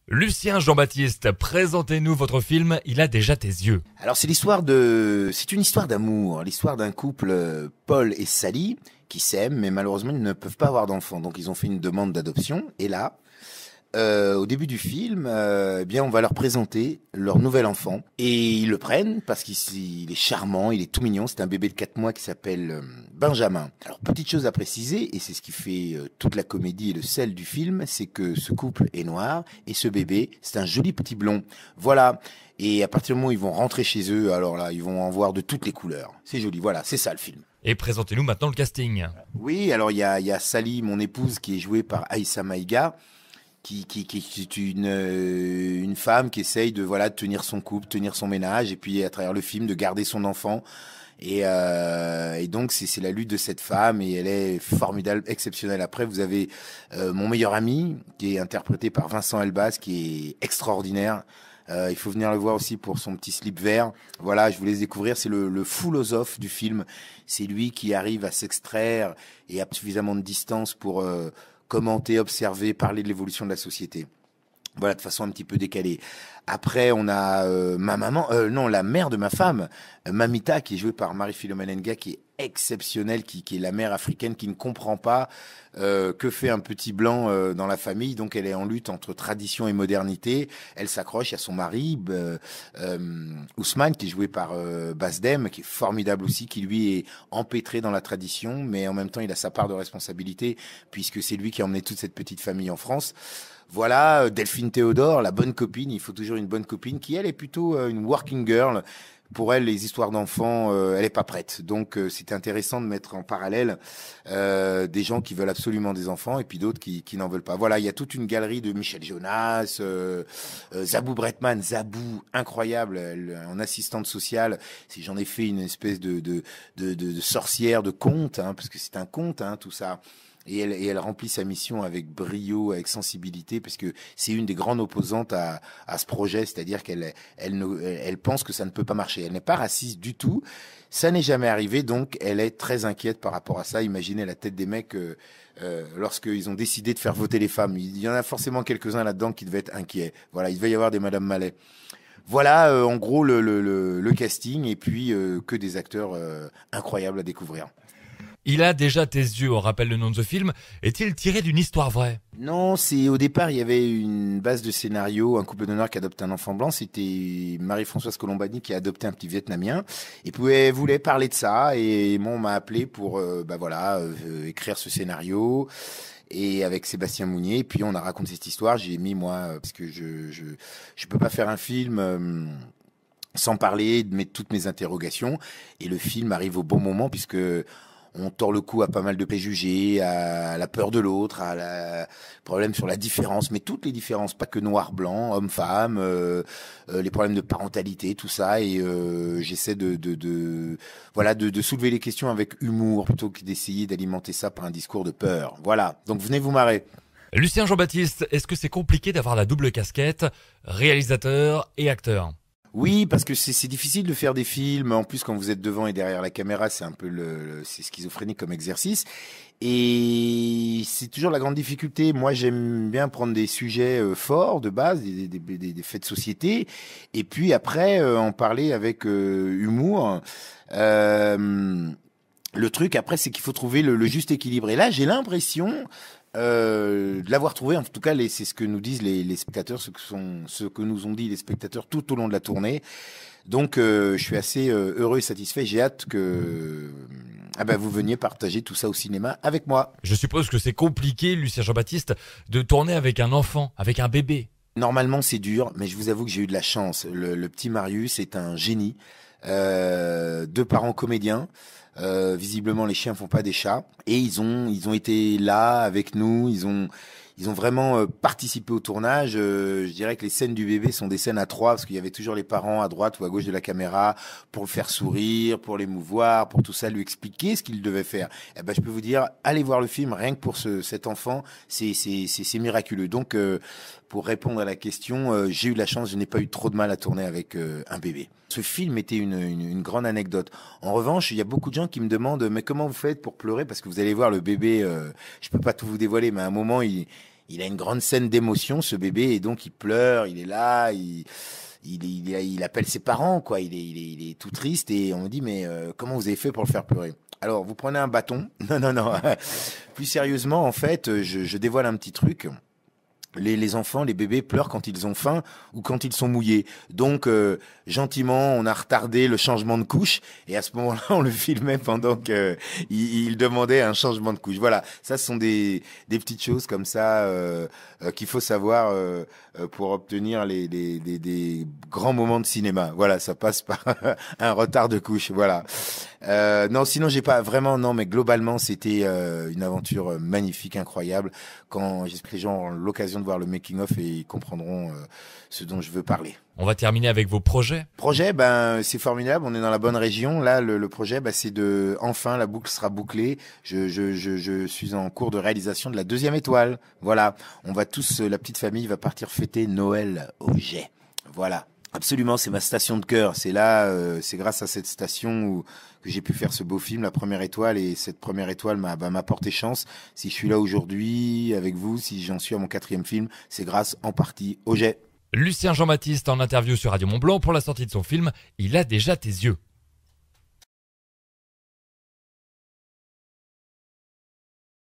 Lucien Jean-Baptiste, présentez-nous votre film Il a déjà tes yeux. Alors c'est une histoire d'amour, l'histoire d'un couple, Paul et Sally, qui s'aiment, mais malheureusement ils ne peuvent pas avoir d'enfants, donc ils ont fait une demande d'adoption. Et là, au début du film, eh bien on va leur présenter leur nouvel enfant, et ils le prennent parce qu'il est charmant, il est tout mignon. C'est un bébé de 4 mois qui s'appelle Benjamin. Alors petite chose à préciser, et c'est ce qui fait toute la comédie et le sel du film, c'est que ce couple est noir et ce bébé c'est un joli petit blond. Voilà. Et à partir du moment où ils vont rentrer chez eux, alors là, ils vont en voir de toutes les couleurs. C'est joli, voilà, c'est ça le film. Et présentez-nous maintenant le casting. Oui, alors il y a Sally, mon épouse, qui est jouée par Aïssa Maïga, qui est une femme qui essaye de tenir son couple, tenir son ménage, et puis à travers le film de garder son enfant. Et donc c'est la lutte de cette femme, et elle est formidable, exceptionnelle. Après vous avez mon meilleur ami qui est interprété par Vincent Elbaz, qui est extraordinaire. Il faut venir le voir aussi pour son petit slip vert. Voilà, je vous laisse découvrir. C'est le philosophe du film. C'est lui qui arrive à s'extraire et a suffisamment de distance pour commenter, observer, parler de l'évolution de la société. Voilà, de façon un petit peu décalée. Après, on a la mère de ma femme, Mamita, qui est jouée par Marie-Philomène Nga, qui est exceptionnelle, qui est la mère africaine, qui ne comprend pas que fait un petit blanc dans la famille. Donc, elle est en lutte entre tradition et modernité. Elle s'accroche à son mari, Ousmane, qui est joué par Basdem, qui est formidable aussi, qui lui est empêtré dans la tradition, mais en même temps, il a sa part de responsabilité, puisque c'est lui qui a emmené toute cette petite famille en France. Voilà, Delphine Théodore, la bonne copine. Il faut toujours une bonne copine qui, elle, est plutôt une working girl. Pour elle, les histoires d'enfants, elle est pas prête. Donc, c'était intéressant de mettre en parallèle des gens qui veulent absolument des enfants et puis d'autres qui n'en veulent pas. Voilà, il y a toute une galerie de Michel Jonas, Zabou Bretman, Zabou, incroyable, en assistante sociale. Si j'en ai fait une espèce de sorcière, de conte, hein, parce que c'est un conte, hein, tout ça. Et elle remplit sa mission avec brio, avec sensibilité, parce que c'est une des grandes opposantes à ce projet, c'est-à-dire elle pense que ça ne peut pas marcher. Elle n'est pas raciste du tout, ça n'est jamais arrivé, donc elle est très inquiète par rapport à ça. Imaginez la tête des mecs lorsqu'ils ont décidé de faire voter les femmes. Il y en a forcément quelques-uns là-dedans qui devaient être inquiets. Voilà, il devait y avoir des Madame Mallet. Voilà, en gros, le casting, et puis que des acteurs incroyables à découvrir. Il a déjà tes yeux, on rappelle le nom de ce film. Est-il tiré d'une histoire vraie? Non, au départ, il y avait une base de scénario, un couple de noirs qui adopte un enfant blanc. C'était Marie-Françoise Colombani qui a adopté un petit Vietnamien. Et puis elle voulait parler de ça, et on m'a appelé pour écrire ce scénario. Et avec Sébastien Mounier, et puis on a raconté cette histoire. J'ai mis, moi, parce que je peux pas faire un film sans parler, de mettre toutes mes interrogations. Et le film arrive au bon moment, puisque on tord le cou à pas mal de préjugés, à la peur de l'autre, à la problème sur la différence, mais toutes les différences, pas que noir-blanc, homme-femme, les problèmes de parentalité, tout ça. Et j'essaie de soulever les questions avec humour, plutôt que d'essayer d'alimenter ça par un discours de peur. Voilà, donc venez vous marrer. Lucien Jean-Baptiste, est-ce que c'est compliqué d'avoir la double casquette, réalisateur et acteur? Oui, parce que c'est difficile de faire des films. En plus, quand vous êtes devant et derrière la caméra, c'est un peu c'est schizophrénique comme exercice. Et c'est toujours la grande difficulté. Moi, j'aime bien prendre des sujets forts de base, des faits de société, et puis après en parler avec humour. Le truc après, c'est qu'il faut trouver le juste équilibre. Et là, j'ai l'impression de l'avoir trouvé. En tout cas, c'est ce que nous disent les spectateurs, ce que nous ont dit les spectateurs tout au long de la tournée. Donc, je suis assez heureux et satisfait. J'ai hâte que vous veniez partager tout ça au cinéma avec moi. Je suppose que c'est compliqué, Lucien Jean-Baptiste, de tourner avec un enfant, avec un bébé. Normalement, c'est dur, mais je vous avoue que j'ai eu de la chance. Le petit Marius est un génie. 2 parents comédiens. Visiblement, les chiens font pas des chats, et ils ont été là avec nous. Ils ont vraiment participé au tournage. Je dirais que les scènes du bébé sont des scènes à 3, parce qu'il y avait toujours les parents à droite ou à gauche de la caméra pour le faire sourire, pour l'émouvoir, pour tout ça, lui expliquer ce qu'il devait faire. Je peux vous dire, allez voir le film, rien que pour cet enfant, c'est miraculeux. Donc, pour répondre à la question, j'ai eu de la chance, je n'ai pas eu trop de mal à tourner avec un bébé. Ce film était une grande anecdote. En revanche, il y a beaucoup de gens qui me demandent mais comment vous faites pour pleurer, parce que vous allez voir le bébé, je peux pas tout vous dévoiler, mais à un moment il a une grande scène d'émotion, ce bébé, et donc il pleure, il est là, il appelle ses parents, quoi. Il est tout triste et on me dit, mais comment vous avez fait pour le faire pleurer? Alors, vous prenez un bâton. Non, non, non. Plus sérieusement, en fait, je dévoile un petit truc. Les enfants, les bébés pleurent quand ils ont faim ou quand ils sont mouillés. Donc, gentiment, on a retardé le changement de couche. Et à ce moment-là, on le filmait pendant qu'il demandait un changement de couche. Voilà, ça ce sont des petites choses comme ça qu'il faut savoir pour obtenir des grands moments de cinéma. Voilà, ça passe par un retard de couche. Voilà. Non, sinon j'ai pas vraiment. Non, mais globalement, c'était une aventure magnifique, incroyable. Quand j'espère que les gens auront l'occasion de voir le making of et ils comprendront ce dont je veux parler. On va terminer avec vos projets. Projet, ben c'est formidable. On est dans la bonne région. Là, le projet, ben, c'est enfin la boucle sera bouclée. Je suis en cours de réalisation de la 2e étoile. Voilà, on va tous, la petite famille va partir fêter Noël au Jet. Voilà. Absolument, c'est ma station de cœur. C'est là, c'est grâce à cette station que j'ai pu faire ce beau film, La Première Étoile, et cette première étoile m'a porté chance. Si je suis là aujourd'hui avec vous, si j'en suis à mon 4e film, c'est grâce en partie au Jet. Lucien Jean-Baptiste en interview sur Radio Mont Blanc pour la sortie de son film « Il a déjà tes yeux ».